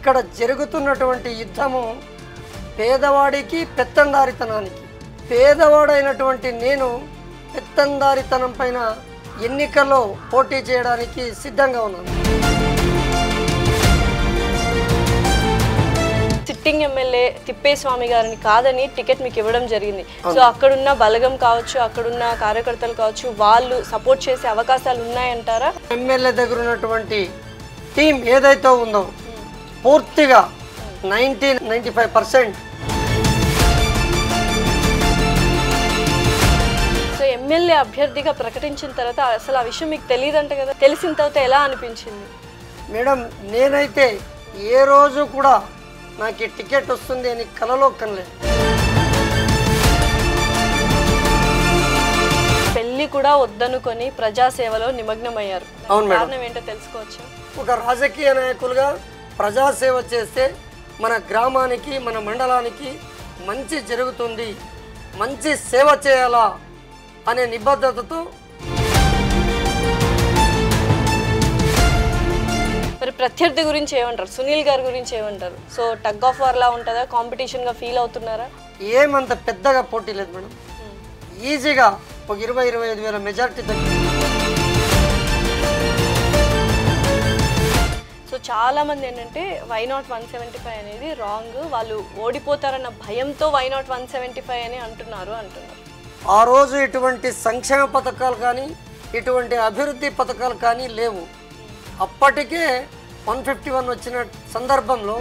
ఇక్కడ జరుగుతున్నటువంటి యుద్ధము పేదవాడికి పెత్తందారితనానికి. పేదవాడైనటువంటి నేను పెత్తందారితనం పైన ఎన్నికల్లో పోటీ చేయడానికి సిద్ధంగా ఉన్నాను. సిట్టింగ్ ఎమ్మెల్యే తిప్పేస్వామి గారిని కాదని టికెట్ మీకు ఇవ్వడం జరిగింది. సో అక్కడున్న బలగం కావచ్చు, అక్కడున్న కార్యకర్తలు కావచ్చు, వాళ్ళు సపోర్ట్ చేసే అవకాశాలు ఉన్నాయంటారా? ఎమ్మెల్యే దగ్గర ఉన్నటువంటి టీం ఏదైతే ఉందో పూర్తిగా 95% ఎమ్మెల్యే అభ్యర్థిగా ప్రకటించిన తర్వాత అసలు ఆ విషయం మీకు తెలియదంట కదా, తెలిసిన తర్వాత ఎలా అనిపించింది? మేడం, నేనైతే ఏ రోజు కూడా నాకు ఈ టికెట్ వస్తుంది అని కలలో కనలేదు. పెళ్లి కూడా వద్దనుకొని ప్రజాసేవలో నిమగ్నమయ్యారు. అవును మేడం. కారణం ఏంటో తెలుసుకోవచ్చు? ఒక రాజకీయ నాయకులుగా ప్రజాసేవ చేస్తే మన గ్రామానికి, మన మండలానికి మంచి జరుగుతుంది, మంచి సేవ చేయాలా అనే నిబద్ధతతో. మరి ప్రత్యర్థి గురించి ఏమంటారు? సునీల్ గారి గురించి ఏమంటారు? సో టగ్ ఆఫ్ వార్ లా ఉంటుందా? కాంపిటీషన్గా ఫీల్ అవుతున్నారా? ఏమంత పెద్దగా పోటీ లేదు మేడం. ఈజీగా ఒక 20-25 వేల మెజారిటీ దగ్గర. సో చాలామంది ఏంటంటే వైనాట్ 175 అనేది రాంగ్, వాళ్ళు ఓడిపోతారన్న భయంతో వైనాట్ 175 అని అంటున్నారు. ఆ రోజు ఇటువంటి సంక్షేమ పథకాలు కానీ ఇటువంటి అభివృద్ధి పథకాలు కానీ లేవు. అప్పటికే 151 వచ్చిన సందర్భంలో